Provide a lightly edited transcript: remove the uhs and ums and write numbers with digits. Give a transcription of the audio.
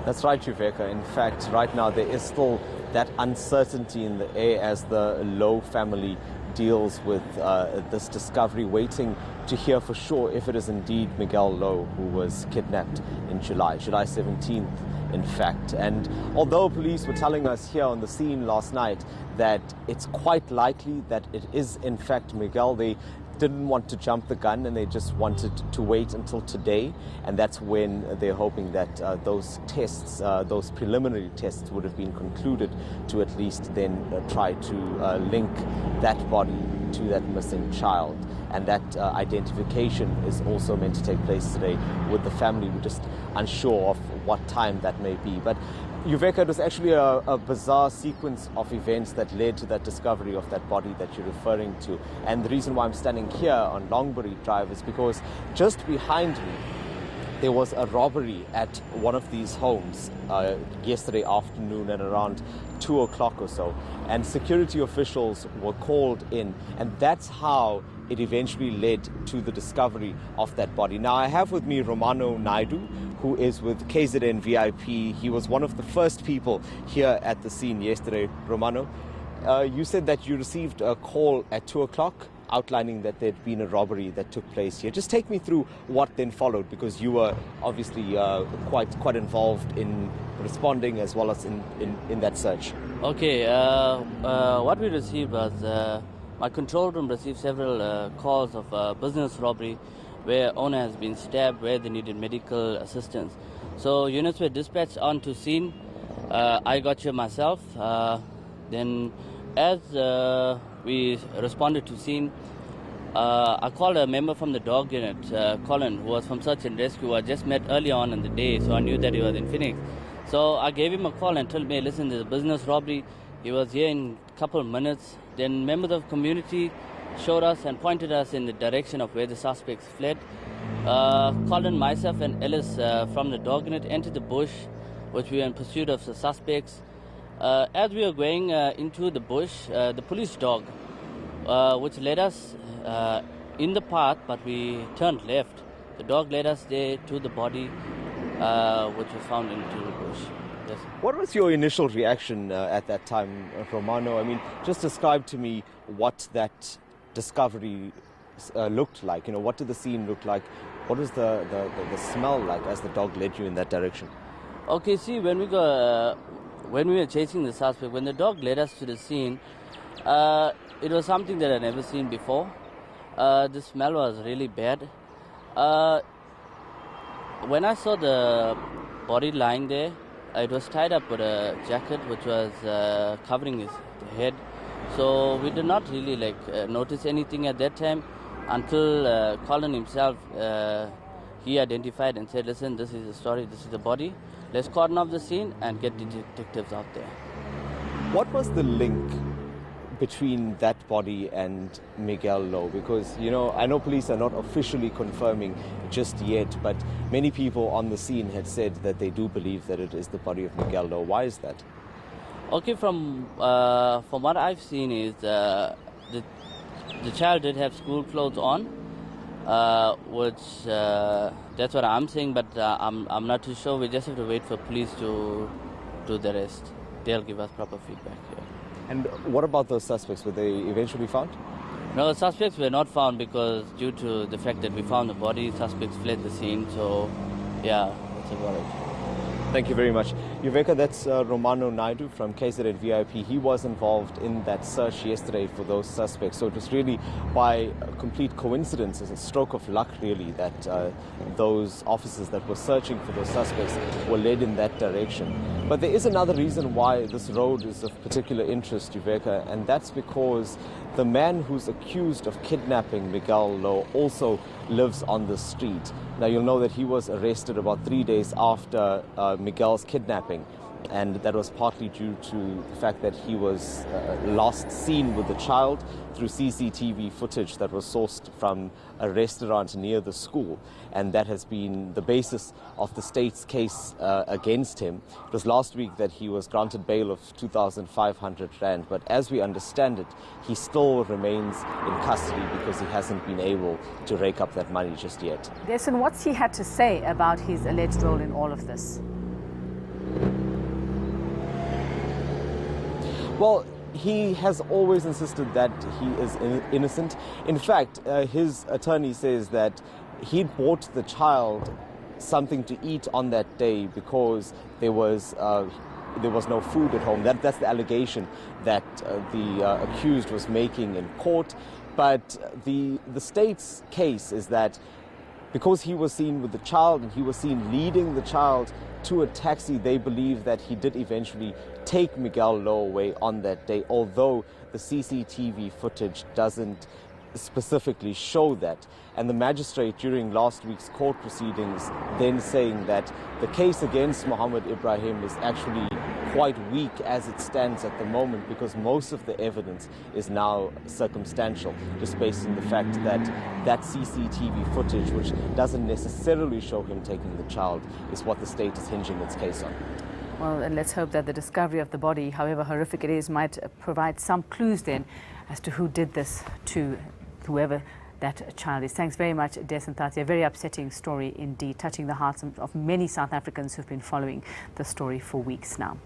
That's right, Yuveka. In fact, right now there is still that uncertainty in the air as the Lowe family deals with this discovery, waiting to hear for sure if it is indeed Miguel Lowe who was kidnapped in July 17th, in fact. And although police were telling us here on the scene last night that it's quite likely that it is in fact Miguel, they didn't want to jump the gun and they just wanted to wait until today, and that's when they're hoping that those tests, those preliminary tests would have been concluded to at least then try to link that body to that missing child. And that identification is also meant to take place today, with the family we're just unsure of what time that may be. But Yuveka, it was actually a bizarre sequence of events that led to that discovery of that body that you're referring to. And the reason why I'm standing here on Longbury Drive is because just behind me there was a robbery at one of these homes yesterday afternoon at around 2 o'clock or so. And security officials were called in, and that's how it eventually led to the discovery of that body. Now, I have with me Romano Naidu, who is with KZN VIP. He was one of the first people here at the scene yesterday. Romano, you said that you received a call at 2 o'clock outlining that there'd been a robbery that took place here. Just take me through what then followed, because you were obviously quite involved in responding as well as in that search. Okay, what we received was my control room received several calls of business robbery where owner has been stabbed, where they needed medical assistance. So units were dispatched onto scene. I got here myself. Then as we responded to scene, I called a member from the dog unit, Colin, who was from Search and Rescue. I just met early on in the day, so I knew that he was in Phoenix. So I gave him a call and told me, listen, there's a business robbery. He was here in a couple of minutes. Then members of the community showed us and pointed us in the direction of where the suspects fled. Colin, myself and Ellis from the dog unit entered the bush, which we were in pursuit of the suspects. As we were going into the bush, the police dog, which led us in the path, but we turned left. The dog led us there to the body, which was found into the bush. Yes. What was your initial reaction at that time, Romano? I mean, just describe to me what that discovery looked like. You know, what did the scene look like? What was the smell like as the dog led you in that direction? Okay, see, when we were chasing the suspect, when the dog led us to the scene, it was something that I'd never seen before. The smell was really bad. When I saw the body lying there, it was tied up with a jacket which was covering his head. So we did not really notice anything at that time until Colin himself, he identified and said, listen, this is the story, this is the body. Let's cordon off the scene and get the detectives out there. What was the link between that body and Miguel Lowe? Because, you know, I know police are not officially confirming just yet, but many people on the scene had said that they do believe that it is the body of Miguel Lowe. Why is that? Okay, from what I've seen is the child did have school clothes on, which that's what I'm saying, but I'm not too sure. We just have to wait for police to do the rest. They'll give us proper feedback here. And what about those suspects? Were they eventually found? No, the suspects were not found because due to the fact that we found the body, suspects fled the scene. So, yeah, that's about it. Thank you very much. Yuveka, that's Romano Naidu from KZN VIP. He was involved in that search yesterday for those suspects. So it was really by a complete coincidence, as a stroke of luck really, that those officers that were searching for those suspects were led in that direction. But there is another reason why this road is of particular interest, Yuveka, and that's because the man who's accused of kidnapping Miguel Lowe also lives on the street. Now, you'll know that he was arrested about 3 days after Miguel's kidnapping, and that was partly due to the fact that he was last seen with the child through CCTV footage that was sourced from a restaurant near the school, and that has been the basis of the state's case against him. It was last week that he was granted bail of 2,500 rand, but as we understand it, he still remains in custody because he hasn't been able to rake up that money just yet. Dasen, what's he had to say about his alleged role in all of this? Well, he has always insisted that he is innocent. In fact, his attorney says that he bought the child something to eat on that day because there was no food at home. That's the allegation that the accused was making in court. But the state's case is that because he was seen with the child and he was seen leading the child to a taxi, they believe that he did eventually take Miguel Lowe away on that day, although the CCTV footage doesn't specifically show that. And the magistrate during last week's court proceedings then saying that the case against Mohammed Ibrahim is actually quite weak as it stands at the moment because most of the evidence is now circumstantial, just based on the fact that that CCTV footage, which doesn't necessarily show him taking the child, is what the state is hinging its case on. Well, and let's hope that the discovery of the body, however horrific it is, might provide some clues then as to who did this to whoever that child is. Thanks very much, Dasen Thathiah. A very upsetting story indeed, touching the hearts of many South Africans who've been following the story for weeks now.